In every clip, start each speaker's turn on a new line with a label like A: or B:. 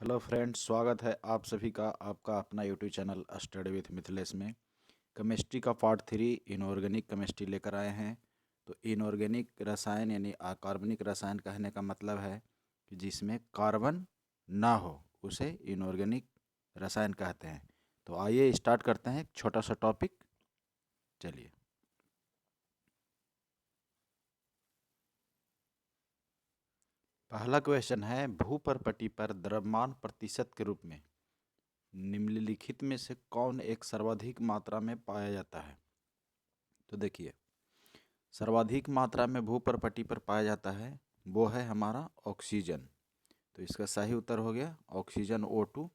A: Hello friends, स्वागत है आप सभी का आपका अपना YouTube channel study with Mithilesh में। केमिस्ट्री का पार्ट 3 इनऑर्गेनिक केमिस्ट्री लेकर आए हैं। तो इनऑर्गेनिक रसायन यानी अकार्बनिक रसायन कहने का मतलब है कि जिसमें कार्बन ना हो उसे इनऑर्गेनिक रसायन कहते हैं। तो आइए स्टार्ट करते हैं एक छोटा सा टॉपिक। चलिए, पहला क्वेश्चन है, भूपर्पटी पर द्रव्यमान प्रतिशत के रूप में निम्नलिखित में से कौन एक सर्वाधिक मात्रा में पाया जाता है। तो देखिए, सर्वाधिक मात्रा में भूपर्पटी पर पाया जाता है वो है हमारा ऑक्सीजन। तो इसका सही उत्तर हो गया ऑक्सीजन O2।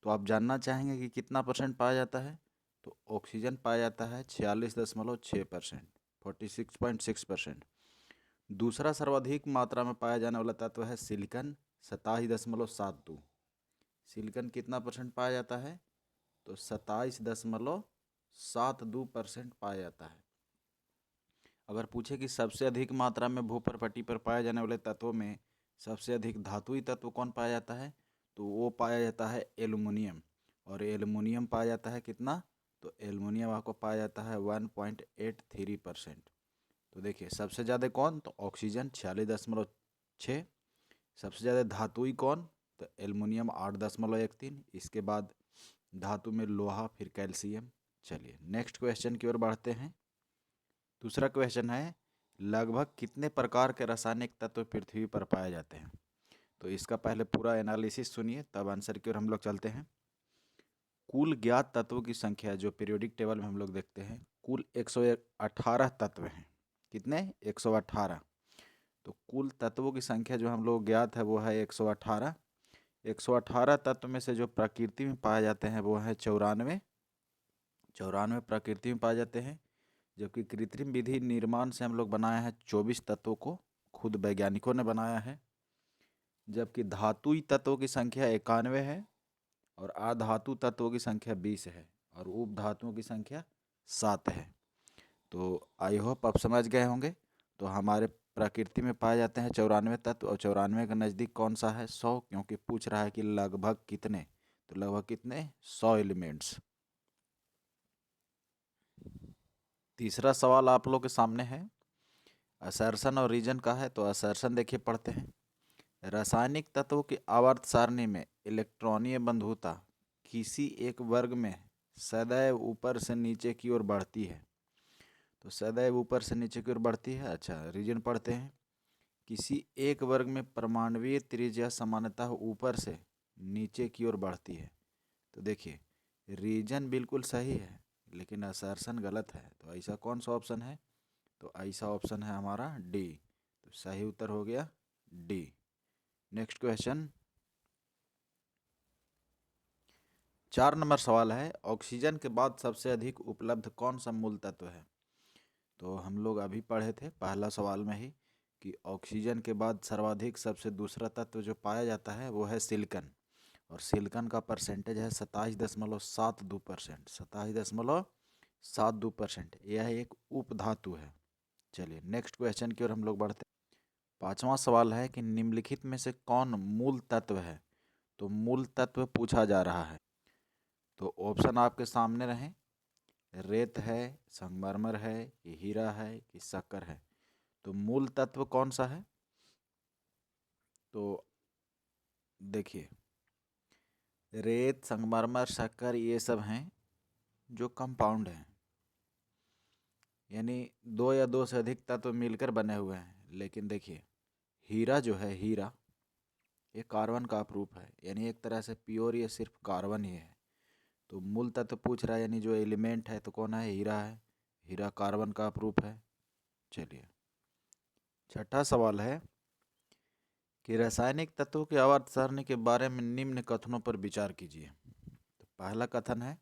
A: तो आप जानना चाहेंगे कि कितना परसेंट पाया जाता है। तो ऑक्सीजन पाया जाता है 46.6%, 46.6%। दूसरा सर्वाधिक मात्रा में पाया जाने वाला तत्व है सिलिकन, 27.72। सिलिकन कितना परसेंट पाया जाता है। तो 27.72% पाया जाता है। अगर पूछे कि सबसे अधिक मात्रा में भूपर्पटी पर पाए जाने वाले तत्वों में सबसे अधिक धातुई तत्व कौन पाया जाता है, तो वो पाया जाता है एल्युमिनियम। और एल्युमिनियम पाया जाता है कितना, तो एल्युमिनियम आपको पाया जाता है 1.83%। तो देखिए, सबसे ज़्यादा कौन, तो ऑक्सीजन 46.6। सबसे ज़्यादा धातुई कौन, तो एल्युमिनियम 8.13। इसके बाद धातु में लोहा, फिर कैल्शियम। चलिए नेक्स्ट क्वेश्चन की ओर बढ़ते हैं। दूसरा क्वेश्चन है, लगभग कितने प्रकार के रासायनिक तत्व पृथ्वी पर पाए जाते हैं। तो इसका पहले पूरा एनालिसिस सुनिए, तब आंसर की ओर हम लोग चलते हैं। कुल ज्ञात तत्वों की संख्या जो पीरियोडिक टेबल में हम लोग देखते हैं, कुल 118 तत्व हैं। कितने, 118। तो कुल तत्वों की संख्या जो हम लोग ज्ञात है वो है 118। 118 तत्व में से जो प्रकृति में पाए जाते हैं वो है 94। 94 प्रकृति में पाए जाते हैं। जबकि कृत्रिम विधि निर्माण से हम लोग बनाए हैं 24 तत्वों को, खुद वैज्ञानिकों ने बनाया है। जबकि धातुई तत्वों की संख्या 91 है, और अधातु तत्वों की संख्या 20 है, और उप धातुओं की संख्या 7 है। तो आई होप आप समझ गए होंगे। तो हमारे प्रकृति में पाए जाते हैं 94 तत्व, और 94 के नज़दीक कौन सा है, 100, क्योंकि पूछ रहा है कि लगभग कितने। तो लगभग कितने, 100 एलिमेंट्स। तीसरा सवाल आप लोग के सामने है, असर्शन और रीजन का है। तो असर्शन देखिए पढ़ते हैं, रासायनिक तत्वों की आवर्त सारणी में इलेक्ट्रॉनीय बंधुता किसी एक वर्ग में सदैव ऊपर से नीचे की ओर बढ़ती है। तो सदैव ऊपर से नीचे की ओर बढ़ती है। अच्छा, रीजन पढ़ते हैं, किसी एक वर्ग में परमाणुीय त्रिज्या सामान्यतः ऊपर से नीचे की ओर बढ़ती है। तो देखिए, रीजन बिल्कुल सही है लेकिन असर्शन गलत है। तो ऐसा कौन सा ऑप्शन है, तो ऐसा ऑप्शन है हमारा डी। तो सही उत्तर हो गया डी। नेक्स्ट क्वेश्चन, 4 नंबर सवाल है, ऑक्सीजन के बाद सबसे अधिक उपलब्ध कौन सा मूल तत्व है। तो हम लोग अभी पढ़े थे पहला सवाल में ही कि ऑक्सीजन के बाद सर्वाधिक सबसे दूसरा तत्व जो पाया जाता है वो है सिलिकन। और सिलिकन का परसेंटेज है 27.72%, 27.72%। यह एक उपधातु है। चलिए नेक्स्ट क्वेश्चन की ओर हम लोग बढ़ते हैं। पांचवा सवाल है कि निम्नलिखित में से कौन मूल तत्व है। तो मूल तत्व पूछा जा रहा है। तो ऑप्शन आपके सामने रहें, रेत है, संगमरमर है, कि हीरा है, कि शक्कर है। तो मूल तत्व कौन सा है, तो देखिए, रेत, संगमरमर, शक्कर ये सब हैं जो कंपाउंड हैं, यानी दो या दो से अधिक तत्व मिलकर बने हुए हैं। लेकिन देखिए, हीरा जो है, हीरा ये कार्बन का अपरूप है, यानी एक तरह से प्योर ये सिर्फ कार्बन ही है। तो मूल तत्व पूछ रहा है, यानी जो एलिमेंट है तो कौन है, हीरा है। हीरा कार्बन का अपरूप है। चलिए, छठा सवाल है कि रासायनिक तत्वों के आवर्त सारणी के बारे में निम्न कथनों पर विचार कीजिए। तो पहला कथन है,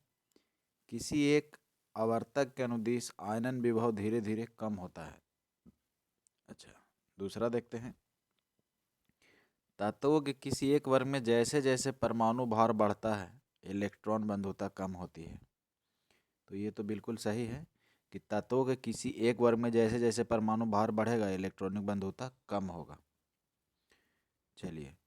A: किसी एक आवर्तक के अनुदिश आयनन विभव धीरे धीरे कम होता है। अच्छा, दूसरा देखते हैं, तत्वों के किसी एक वर्ग में जैसे जैसे परमाणु भार बढ़ता है इलेक्ट्रॉन बंधुता कम होती है। तो ये तो बिल्कुल सही है कि तत्वों के किसी एक वर्ग में जैसे जैसे परमाणु भार बढ़ेगा इलेक्ट्रॉनिक बंधुता कम होगा। चलिए,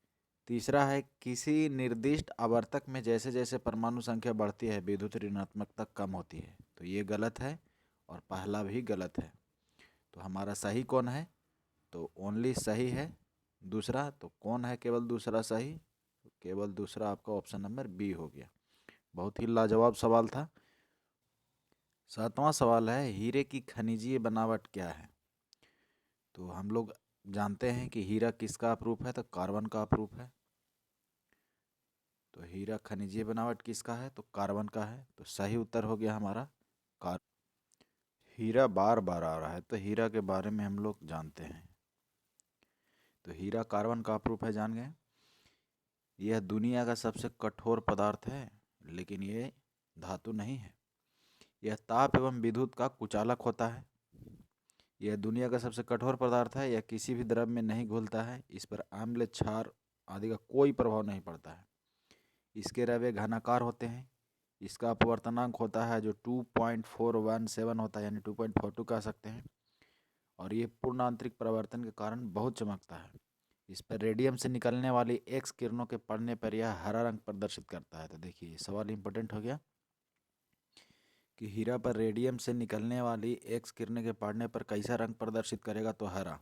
A: तीसरा है किसी निर्दिष्ट आवर्तक में जैसे जैसे परमाणु संख्या बढ़ती है विद्युत ऋणात्मकता कम होती है। तो ये गलत है और पहला भी गलत है। तो हमारा सही कौन है? तो ओनली सही है दूसरा। तो कौन है केवल दूसरा सही? केवल दूसरा आपका ऑप्शन नंबर बी हो गया। बहुत ही लाजवाब सवाल था। 7वां सवाल है हीरे की खनिजीय बनावट क्या है? तो हम लोग जानते हैं कि हीरा किसका अपरूप है? तो कार्बन का अपरूप है। तो हीरा खनिजीय बनावट किसका है? तो कार्बन का है। तो सही उत्तर हो गया हमारा हीरा बार बार आ रहा है तो हीरा के बारे में हम लोग जानते हैं। तो हीरा कार्बन का अपरूप है, जान गए। यह दुनिया का सबसे कठोर पदार्थ है, लेकिन ये धातु नहीं है। यह ताप एवं विद्युत का कुचालक होता है। यह दुनिया का सबसे कठोर पदार्थ है। यह किसी भी द्रव में नहीं घुलता है। इस पर आम्ल, क्षार आदि का कोई प्रभाव नहीं पड़ता है। इसके रवे घनाकार होते हैं। इसका अपवर्तनांक होता है जो 2.417 होता है, यानी 2.42 कह सकते हैं। और ये पूर्ण आंतरिक परावर्तन के कारण बहुत चमकता है। इस पर रेडियम से निकलने वाली एक्स किरणों के पड़ने पर यह हरा रंग प्रदर्शित करता है। तो देखिए सवाल इंपॉर्टेंट हो गया कि हीरा पर रेडियम से निकलने वाली एक्स किरणें के पड़ने पर कैसा रंग प्रदर्शित करेगा? तो हरा।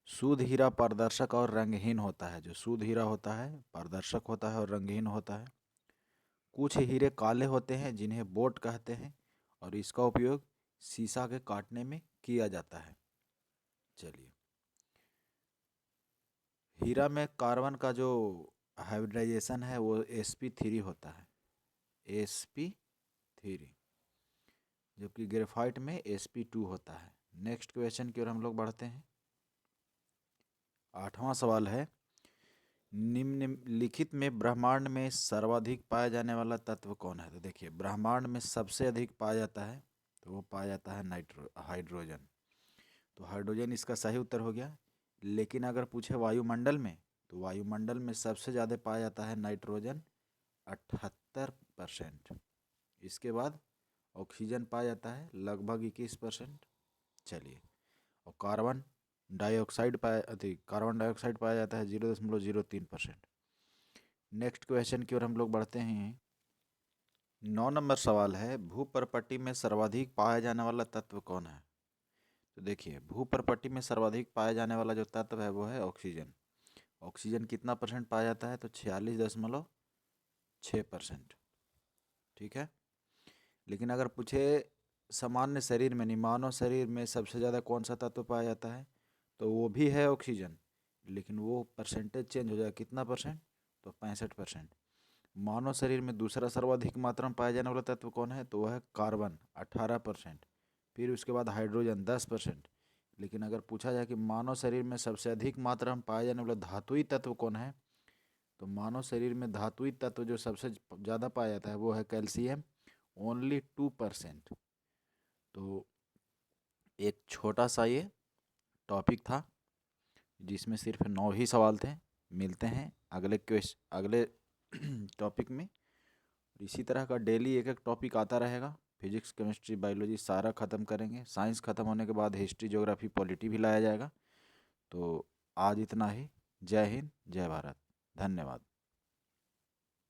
A: शुद्ध हीरा पारदर्शक और रंगहीन होता है। जो शुद्ध हीरा होता है पारदर्शक होता है और रंगहीन होता है। कुछ हीरे काले होते हैं जिन्हें बोट कहते हैं और इसका उपयोग शीशा के काटने में किया जाता है। चलिए, हीरा में कार्बन का जो हाइब्रिडाइजेशन है वो sp3 होता है, sp3, जबकि ग्रेफाइट में sp2 होता है। नेक्स्ट क्वेश्चन की ओर हम लोग बढ़ते हैं। 8वां सवाल है निम्नलिखित में ब्रह्मांड में सर्वाधिक पाया जाने वाला तत्व कौन है? तो देखिए ब्रह्मांड में सबसे अधिक पाया जाता है तो वो पाया जाता है हाइड्रोजन। तो हाइड्रोजन इसका सही उत्तर हो गया। लेकिन अगर पूछे वायुमंडल में, तो वायुमंडल में सबसे ज़्यादा पाया जाता है नाइट्रोजन 78%। इसके बाद ऑक्सीजन पाया जाता है लगभग 21%। चलिए, और कार्बन डाइऑक्साइड पाया जाता है 0.03%। नेक्स्ट क्वेश्चन की ओर हम लोग बढ़ते हैं। 9 नंबर सवाल है भूपर्पट्टी में सर्वाधिक पाया जाने वाला तत्व कौन है? तो देखिए भूपर्पट्टी में सर्वाधिक पाया जाने वाला जो तत्व है वो है ऑक्सीजन। ऑक्सीजन कितना परसेंट पाया जाता है? तो 46.6%। ठीक है। लेकिन अगर पूछे सामान्य शरीर में नहीं, मानव शरीर में सबसे ज़्यादा कौन सा तत्व पाया जाता है? तो वो भी है ऑक्सीजन, लेकिन वो परसेंटेज चेंज हो जाएगा। कितना परसेंट? तो 65%। मानव शरीर में दूसरा सर्वाधिक मात्रा में पाया जाने वाला तत्व कौन है? तो वह है कार्बन 18%। फिर उसके बाद हाइड्रोजन 10%। लेकिन अगर पूछा जाए कि मानव शरीर में सबसे अधिक मात्रा में पाया जाने वाला धातुई तत्व कौन है? तो मानव शरीर में धातुई तत्व जो सबसे ज़्यादा पाया जाता है वो है कैल्शियम, ओनली 2%। तो एक छोटा सा ये टॉपिक था जिसमें सिर्फ 9 ही सवाल थे। मिलते हैं अगले टॉपिक में। इसी तरह का डेली एक एक टॉपिक आता रहेगा। फिजिक्स, केमिस्ट्री, बायोलॉजी सारा ख़त्म करेंगे। साइंस ख़त्म होने के बाद हिस्ट्री, ज्योग्राफी, पॉलिटी भी लाया जाएगा। तो आज इतना ही। जय हिंद, जय भारत, धन्यवाद।